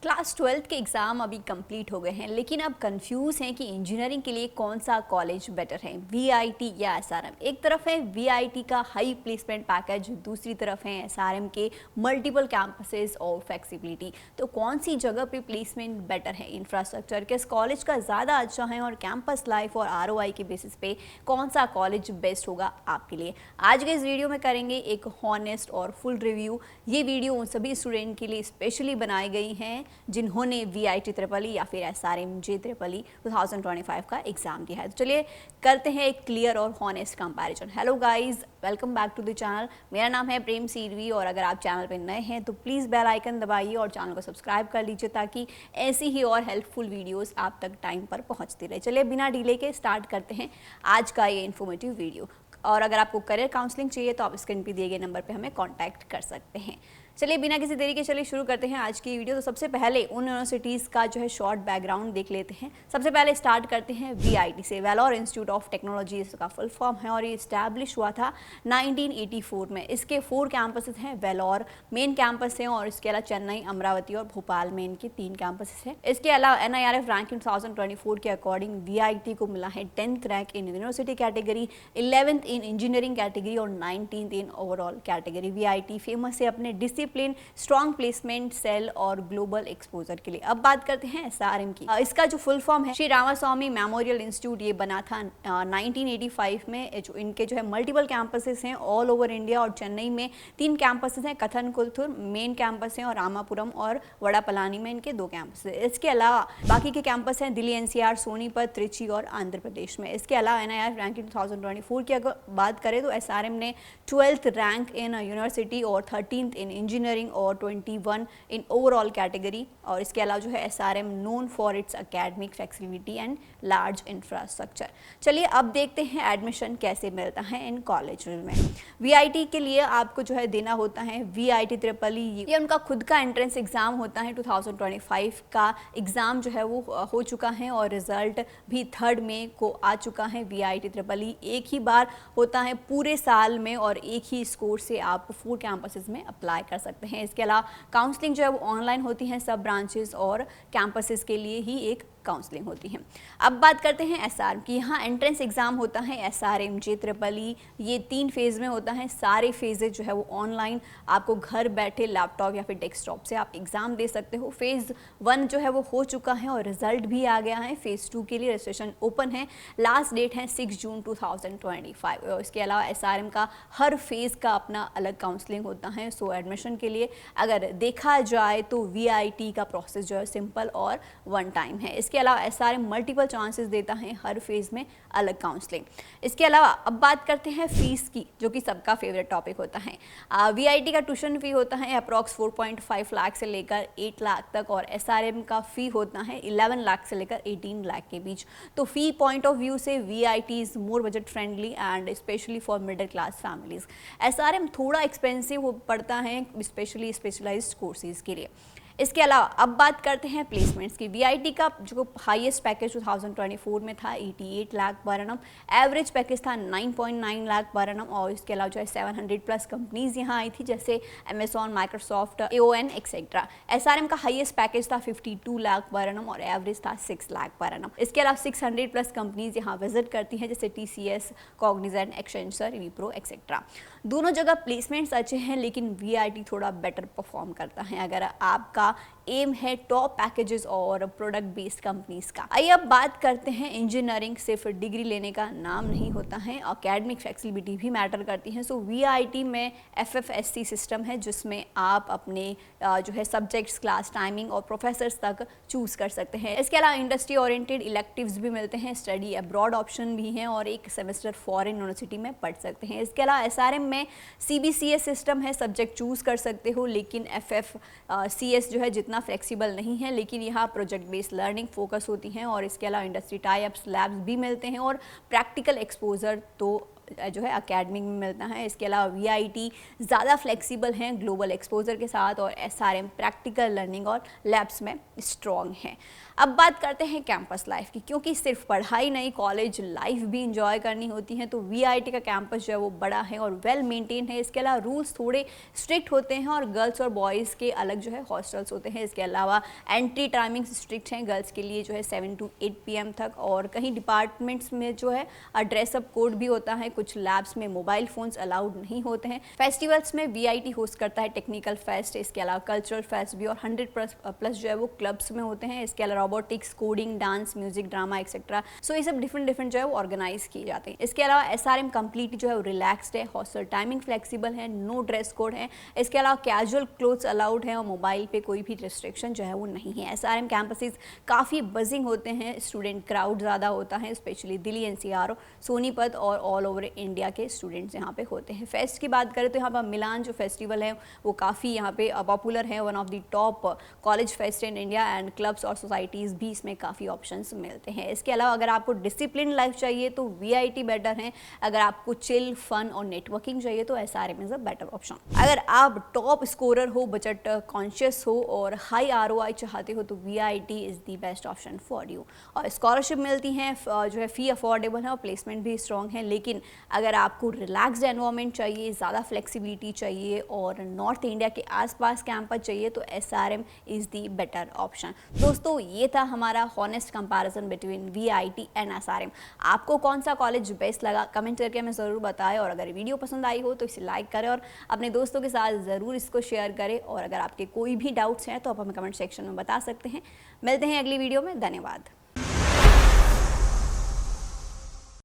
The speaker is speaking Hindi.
क्लास 12th के एग्ज़ाम अभी कंप्लीट हो गए हैं, लेकिन अब कंफ्यूज हैं कि इंजीनियरिंग के लिए कौन सा कॉलेज बेटर है, वीआईटी या एसआरएम। एक तरफ है वीआईटी का हाई प्लेसमेंट पैकेज, दूसरी तरफ है एसआरएम के मल्टीपल कैंपसेस और फ्लेक्सिबिलिटी। तो कौन सी जगह पे प्लेसमेंट बेटर है, इंफ्रास्ट्रक्चर किस कॉलेज का ज़्यादा अच्छा है और कैंपस लाइफ और आरओआई के बेसिस पे कौन सा कॉलेज बेस्ट होगा आपके लिए। आज के इस वीडियो में करेंगे एक हॉनेस्ट और फुल रिव्यू। ये वीडियो उन सभी स्टूडेंट के लिए स्पेशली बनाई गई हैं जिन्होंने वीआईटी ट्रिपल या फिर एसआरएमजे ट्रिपल 2025 का एग्जाम दिया है। तो चलिए करते हैं एक क्लियर और honest comparison. Hello guys, welcome back to the channel. मेरा नाम है प्रेम सीरवी और अगर आप चैनल पर नए हैं तो प्लीज़ बेल आइकन दबाइए और चैनल को सब्सक्राइब कर लीजिए ताकि ऐसी ही और हेल्पफुल वीडियोस आप तक टाइम पर पहुंचती रहे। चलिए बिना डिले के स्टार्ट करते हैं आज का ये इन्फॉर्मेटिव वीडियो। और अगर आपको करियर काउंसलिंग चाहिए तो आप स्क्रीन पे दिए गए नंबर पे हमें कांटेक्ट कर सकते हैं। चलिए बिना किसी देरी के चलिए शुरू करते हैं आज की वीडियो। तो सबसे पहले उन यूनिवर्सिटीज़ का जो है शॉर्ट बैकग्राउंड देख लेते हैं। सबसे पहले स्टार्ट करते हैं वीआईटी से। वेलोर इंस्टीट्यूट ऑफ टेक्नोलॉजी इसका फुल फॉर्म है और ये इस्टेब्लिश हुआ था 1984 में। इसके 4 कैंपसेस हैं। वेलोर मेन कैंपस है और इसके अलावा चेन्नई, अमरावती और भोपाल में इनके 3 कैंपसेस हैं। इसके अलावा एनआईआरएफ रैंकिंग 2024 के अकॉर्डिंग वीआईटी को मिला है 10th rank in university category, 11th in engineering category और 19th in overall category. VIT famous है अपने डिसिप्लिन, स्ट्रॉन्ग प्लेसमेंट सेल और ग्लोबल एक्सपोजर के लिए। अब बात करते हैं एसआरएम की। इसका जो फुल फॉर्म है श्री रामास्वामी मेमोरियल इंस्टीट्यूट, ये बना था 1985 में। जो इनके जो है मल्टीपल कैंपसेस हैं ऑल ओवर इंडिया और चेन्नई में 3 कैंपसेस हैं। कथनकुलथुर मेन कैंपस है और रामापुरम और वड़ापलानी में इनके 2 कैंपस है। इसके अलावा बाकी के कैंपस हैं दिल्ली एनसीआर, सोनीपत, त्रिची और आंध्र प्रदेश में। इसके अलावा एनआईआरएफ रैंकिंग 2024 की अगर बात करें तो एसआरएम ने 12th रैंक इन यूनिवर्सिटी और 13th इन इंजीनियरिंग और 21 इन ओवरऑल कैटेगरी। और इसके अलावा जो है SRM known for its academic flexibility and large infrastructure. चलिए अब देखते हैं एडमिशन कैसे मिलता है इन कॉलेज में। वीआईटी के लिए आपको जो है देना होता है वीआईटी ट्रिपल ये उनका खुद का एंट्रेंस एग्जाम होता है। 2025 का एग्जाम जो है वो हो चुका है और रिजल्ट भी 3 मई को आ चुका है। वीआईटी ट्रिपल एक ही बार होता है पूरे साल में और एक ही स्कोर से आप 4 कैंपसेस में अप्लाई कर सकते हैं। इसके अलावा काउंसलिंग जो है वो ऑनलाइन होती है, सब ब्रांचेस और कैंपसेस के लिए ही एक काउंसलिंग होती है। अब बात करते हैं एसआरएम की। यहाँ एंट्रेंस एग्जाम होता है एसआरएमजे ट्रिपल ये 3 फेज़ में होता है। सारे फेजेज जो है वो ऑनलाइन आपको घर बैठे लैपटॉप या फिर डेस्कटॉप से आप एग्जाम दे सकते हो। फेज़ 1 जो है वो हो चुका है और रिजल्ट भी आ गया है। फेज़ 2 के लिए रजिस्ट्रेशन ओपन है। लास्ट डेट है 6 जून 2025। और इसके अलावा एसआरएम का हर फेज़ का अपना अलग काउंसलिंग होता है। सो एडमिशन के लिए अगर देखा जाए तो वीआईटी का प्रोसेस जो है सिंपल और 1 टाइम है। इसके अलावा एसआरएम मल्टीपल चांसेस देता है, हर फेज में अलग काउंसलिंग। इसके अलावा अब बात करते हैं फीस की, जो कि सबका फेवरेट टॉपिक होता है। वीआईटी का ट्यूशन फी होता है अप्रॉक्स 4.5 लाख से लेकर 8 लाख तक और एसआरएम का फी होता है 11 लाख से लेकर 18 लाख के बीच। तो फी पॉइंट ऑफ व्यू से VIT is more budget friendly and specially for middle class families. SRM थोड़ा एक्सपेंसिव पड़ता है स्पेशली स्पेशलाइज्ड कोर्सेज के लिए। इसके अलावा अब बात करते हैं प्लेसमेंट्स की। वीआईटी का जो हाईएस्ट पैकेज 2024 में था 88 lakh per annum, average package था 9.9 लाख पर एनम और इसके अलावा जो है 700+ कंपनीज यहाँ आई थी जैसे Amazon, Microsoft, AON etcetera. SRM का हाईएस्ट पैकेज था 52 लाख पर एनम और एवरेज था 6 लाख पर एनम। इसके अलावा 600+ कंपनीज यहाँ विजिट करती हैं जैसे TCS, Cognizant, Accenture, Wipro etcetera. दोनों जगह प्लेसमेंट्स अच्छे हैं लेकिन वीआईटी थोड़ा बेटर परफॉर्म करता है अगर आपका एम है टॉप पैकेजेस और प्रोडक्ट बेस्ड कंपनीज का। आइए अब बात करते हैं इंजीनियरिंग सिर्फ डिग्री लेने का नाम नहीं होता है, एकेडमिक फ्लेक्सिबिलिटी भी मैटर करती है। सो वीआईटी में एफएफएससी सिस्टम है जिसमें आप अपने जो है सब्जेक्ट्स, क्लास टाइमिंग और प्रोफेसर्स तक चूज कर सकते हैं। इसके अलावा इंडस्ट्री ओरिएंटेड इलेक्टिव्स भी मिलते हैं, स्टडी अब्रॉड ऑप्शन भी है और एक सेमेस्टर फॉरेन यूनिवर्सिटी में पढ़ सकते हैं। इसके अलावा एसआरएम में सीबीसीएस सिस्टम है, सब्जेक्ट चूज कर सकते हो लेकिन एफएफसीएस जो है जितना फ्लेक्सिबल नहीं है, लेकिन यहाँ प्रोजेक्ट बेस्ड लर्निंग फोकस होती हैं और इसके अलावा इंडस्ट्री टाई अप्स, लैब्स भी मिलते हैं और प्रैक्टिकल एक्सपोजर तो जो है अकेडमिक में मिलता है। इसके अलावा VIT ज़्यादा फ्लेक्सिबल हैं ग्लोबल एक्सपोजर के साथ, और SRM प्रैक्टिकल लर्निंग और लैब्स में स्ट्रॉन्ग है। अब बात करते हैं कैंपस लाइफ की, क्योंकि सिर्फ पढ़ाई नहीं, कॉलेज लाइफ भी इंजॉय करनी होती है। तो VIT का कैंपस जो है वो बड़ा है और वेल मेंटेन है। इसके अलावा रूल्स थोड़े स्ट्रिक्ट होते हैं और गर्ल्स और बॉयज़ के अलग जो है हॉस्टल्स होते हैं। इसके अलावा एंट्री टाइमिंग स्ट्रिक्ट हैं, गर्ल्स के लिए जो है 7 to 8 PM तक, और कहीं डिपार्टमेंट्स में जो है ड्रेसअप कोड भी होता है। कुछ लैब्स में मोबाइल फोन्स अलाउड नहीं होते हैं। फेस्टिवल्स में VIT होस्ट करता है टेक्निकल फेस्ट, इसके अलावा कल्चरल फेस्ट भी, और 100+ जो है वो क्लब्स में होते हैं। इसके अलावा robotics, coding, dance, music, drama etcetera, so ये सब डिफरेंट जो है वो ऑर्गेनाइज किए जाते हैं। इसके अलावा SRM कंप्लीट जो है वो रिलैक्स्ड है, हॉस्टल टाइमिंग फ्लेक्सिबल है, नो ड्रेस कोड है। इसके अलावा कैजुअल क्लोथ्स अलाउड है और मोबाइल पे कोई भी रिस्ट्रिक्शन जो है वो नहीं है। SRM कैंपसेस काफ़ी बजिंग होते हैं, स्टूडेंट क्राउड ज़्यादा होता है, स्पेशली दिल्ली, NCR, सोनीपत और ऑल ओवर इंडिया के स्टूडेंट्स यहाँ पे होते हैं। फेस्ट की बात करें तो यहाँ पर मिलान जो फेस्टिवल है वो काफ़ी यहाँ पे पॉपुलर है, one of the top college fest in India, and clubs और सोसाइटीज़ भी इसमें काफ़ी ऑप्शंस मिलते हैं। इसके अलावा अगर आपको डिसिप्लिन लाइफ चाहिए तो VIT बेटर है। अगर आपको चिल, फन और नेटवर्किंग चाहिए तो SRM is a better option. अगर आप टॉप स्कोरर हो, बजट कॉन्शियस हो और हाई ROI चाहते हो तो VIT is the best option for you. और स्कॉलरशिप मिलती हैं, जो है फ़ी अफोर्डेबल है और प्लेसमेंट भी स्ट्रॉन्ग है। लेकिन अगर आपको रिलैक्स्ड एनवायरनमेंट चाहिए, ज़्यादा फ्लेक्सिबिलिटी चाहिए और नॉर्थ इंडिया के आसपास कैंपस चाहिए तो SRM is the better option. दोस्तों, ये था हमारा honest comparison between VIT and SRM। आपको कौन सा कॉलेज बेस्ट लगा कमेंट करके हमें ज़रूर बताएं, और अगर वीडियो पसंद आई हो तो इसे लाइक करें और अपने दोस्तों के साथ ज़रूर इसको शेयर करें। और अगर आपके कोई भी डाउट्स हैं तो आप हमें कमेंट सेक्शन में बता सकते हैं। मिलते हैं अगली वीडियो में। धन्यवाद।